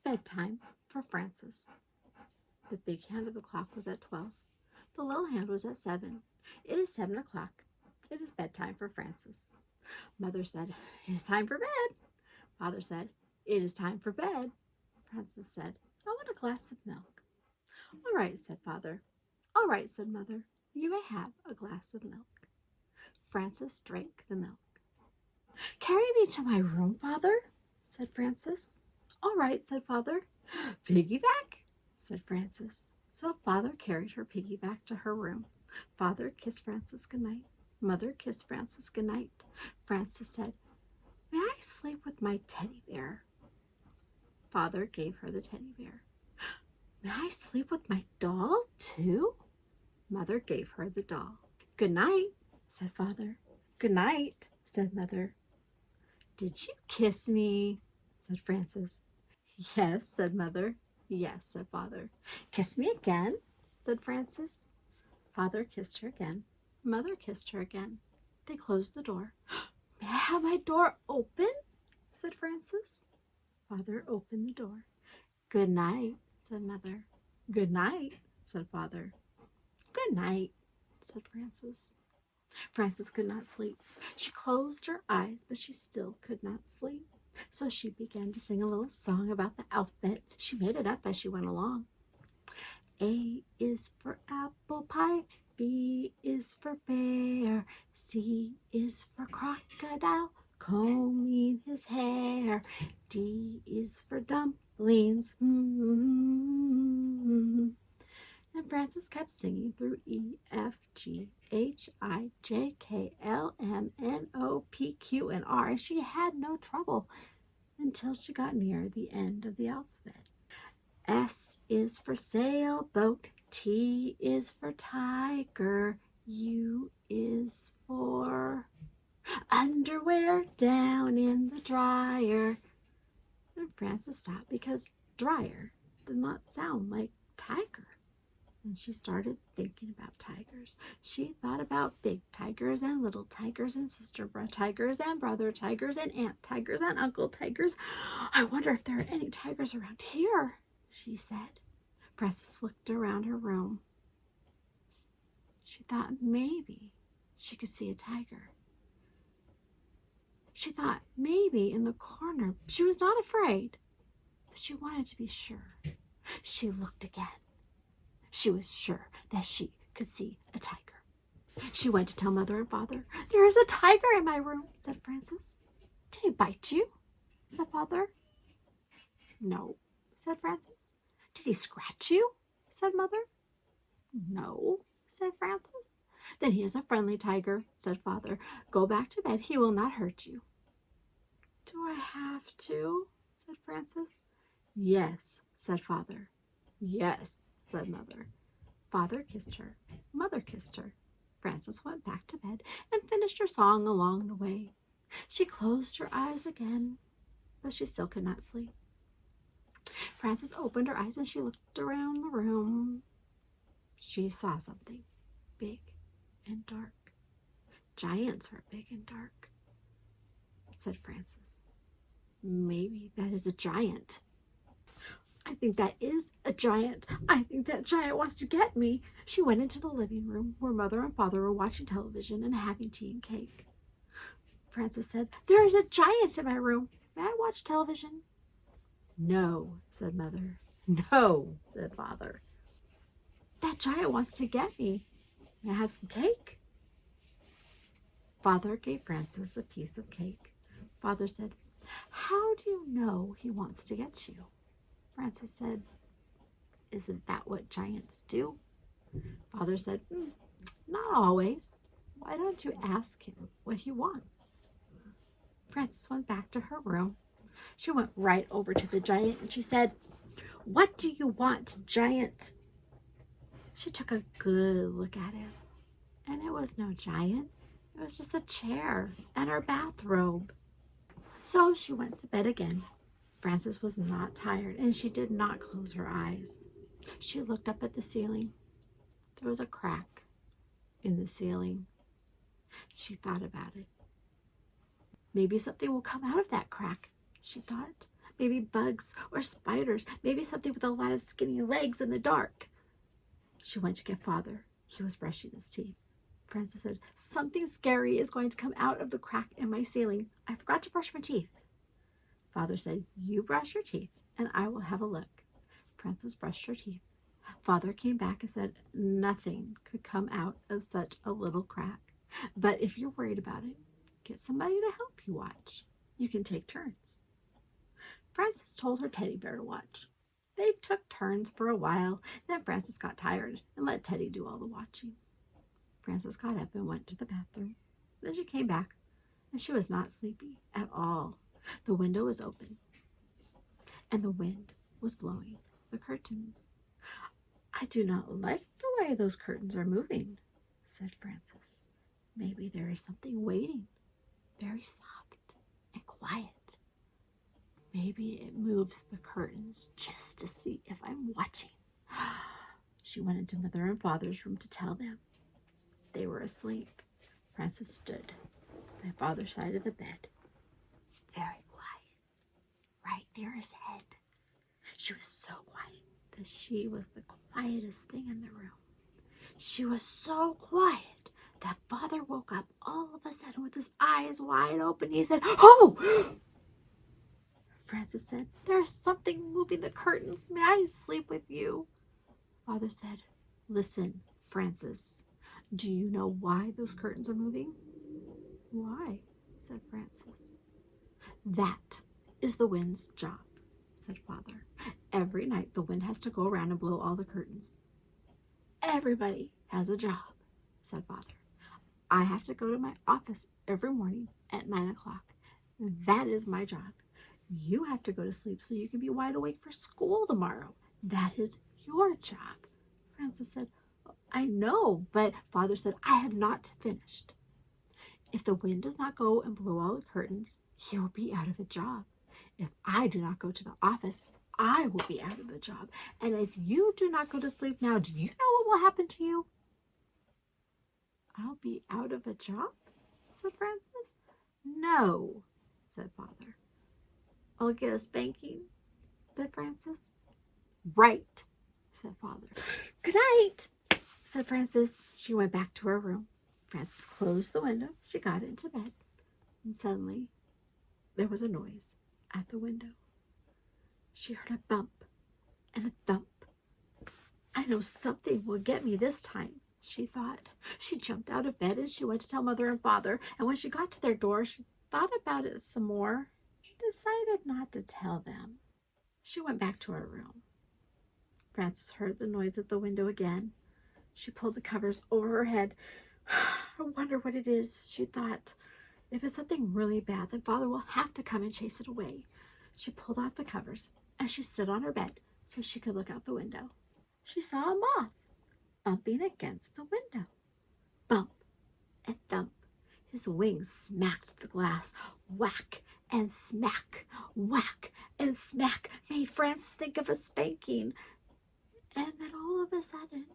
Bedtime for Frances. The big hand of the clock was at 12. The little hand was at 7. It is 7 o'clock. It is bedtime for Frances. Mother said, "It is time for bed." Father said, "It is time for bed." Frances said, "I want a glass of milk." "All right," said Father. "All right," said Mother. "You may have a glass of milk." Frances drank the milk. "Carry me to my room, Father," said Frances. "All right," said Father. "Piggyback," said Frances. So Father carried her piggyback to her room. Father kissed Frances goodnight. Mother kissed Frances goodnight. Frances said, "May I sleep with my teddy bear?" Father gave her the teddy bear. "May I sleep with my doll too?" Mother gave her the doll. "Good night," said Father. "Good night," said Mother. "Did you kiss me?" said Frances. "Yes," said Mother. "Yes," said Father. "Kiss me again," said Frances. Father kissed her again. Mother kissed her again. They closed the door. "May I have my door open?" said Frances. Father opened the door. "Good night," said Mother. "Good night," said Father. "Good night," said Frances. Frances could not sleep. She closed her eyes, but she still could not sleep. So she began to sing a little song about the alphabet. She made it up as she went along. A is for apple pie, B is for bear, C is for crocodile, combing his hair, D is for dumplings. And Frances kept singing through E, F, G, H, I, J, K, L, M, N, O, P, Q, and R. And she had no trouble until she got near the end of the alphabet. S is for sailboat, T is for tiger, U is for underwear down in the dryer. And Frances stopped because dryer does not sound like tiger. And she started thinking about tigers. She thought about big tigers and little tigers and sister tigers and brother tigers and aunt tigers and uncle tigers. "I wonder if there are any tigers around here," she said. Frances looked around her room. She thought maybe she could see a tiger. She thought maybe in the corner. She was not afraid, but she wanted to be sure. She looked again. She was sure that she could see a tiger. She went to tell Mother and Father. "There is a tiger in my room," said Frances. "Did he bite you?" said Father. "No," said Frances. "Did he scratch you?" said Mother. "No," said Frances. "Then he is a friendly tiger," said Father. "Go back to bed. He will not hurt you." "Do I have to?" said Frances. "Yes," said Father. "Yes," said Mother. Father kissed her. Mother kissed her. Frances went back to bed and finished her song along the way. She closed her eyes again, but she still could not sleep. Frances opened her eyes and she looked around the room. She saw something big and dark. "Giants are big and dark," said Frances. "Maybe that is a giant." "I think that is a giant. I think that giant wants to get me." She went into the living room where Mother and Father were watching television and having tea and cake. Frances said, "There is a giant in my room. May I watch television?" "No," said Mother. "No," said Father. "That giant wants to get me. May I have some cake?" Father gave Frances a piece of cake. Father said, "How do you know he wants to get you?" Frances said, "Isn't that what giants do?" Father said, "Not always. Why don't you ask him what he wants?" Frances went back to her room. She went right over to the giant and she said, "What do you want, giant?" She took a good look at him, and it was no giant. It was just a chair and her bathrobe. So she went to bed again. Frances was not tired, and she did not close her eyes. She looked up at the ceiling. There was a crack in the ceiling. She thought about it. Maybe something will come out of that crack, she thought. Maybe bugs or spiders. Maybe something with a lot of skinny legs in the dark. She went to get Father. He was brushing his teeth. Frances said, "Something scary is going to come out of the crack in my ceiling. I forgot to brush my teeth." Father said, "You brush your teeth, and I will have a look." Frances brushed her teeth. Father came back and said, "Nothing could come out of such a little crack. But if you're worried about it, get somebody to help you watch. You can take turns." Frances told her teddy bear to watch. They took turns for a while. Then Frances got tired and let Teddy do all the watching. Frances got up and went to the bathroom. Then she came back, and she was not sleepy at all. The window was open, and the wind was blowing the curtains. "I do not like the way those curtains are moving," said Frances. "Maybe there is something waiting, very soft and quiet. Maybe it moves the curtains just to see if I'm watching." She went into Mother and Father's room to tell them. They were asleep. Frances stood by Father's side of the bed, very quiet, right near his head. She was so quiet that she was the quietest thing in the room. She was so quiet that Father woke up all of a sudden with his eyes wide open. He said, "Oh!" Frances said, "There's something moving the curtains. May I sleep with you?" Father said, "Listen, Frances, do you know why those curtains are moving?" "Why?" said Frances. "That is the wind's job," said Father. "Every night the wind has to go around and blow all the curtains." "Everybody has a job," said Father. "I have to go to my office every morning at 9 o'clock. That is my job. You have to go to sleep so you can be wide awake for school tomorrow. That is your job." Frances said, "I know," but Father said, "I have not finished. If the wind does not go and blow all the curtains, he will be out of a job. If I do not go to the office, I will be out of a job. And if you do not go to sleep now, do you know what will happen to you?" "I'll be out of a job?" said Frances. "No," said Father. "I'll get a spanking," said Frances. "Right," said Father. "Good night," said Frances. She went back to her room. Frances closed the window. She got into bed. And suddenly, there was a noise at the window. She heard a bump and a thump. "I know something will get me this time," she thought. She jumped out of bed and she went to tell Mother and Father. And when she got to their door, she thought about it some more. She decided not to tell them. She went back to her room. Frances heard the noise at the window again. She pulled the covers over her head. "I wonder what it is," she thought. "If it's something really bad, then Father will have to come and chase it away." She pulled off the covers and she stood on her bed so she could look out the window. She saw a moth bumping against the window. Bump and thump. His wings smacked the glass. Whack and smack, whack and smack made Frances think of a spanking. And then all of a sudden,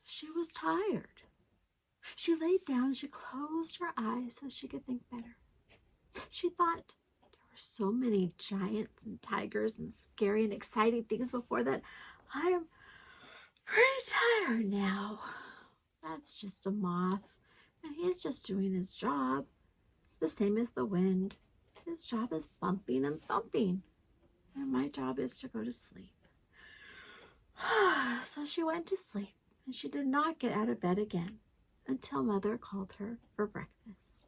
she was tired. She laid down and she closed her eyes so she could think better. She thought, there were so many giants and tigers and scary and exciting things before that I am pretty tired now. That's just a moth, and he's just doing his job, the same as the wind. His job is bumping and thumping, and my job is to go to sleep." So she went to sleep, and she did not get out of bed again until Mother called her for breakfast.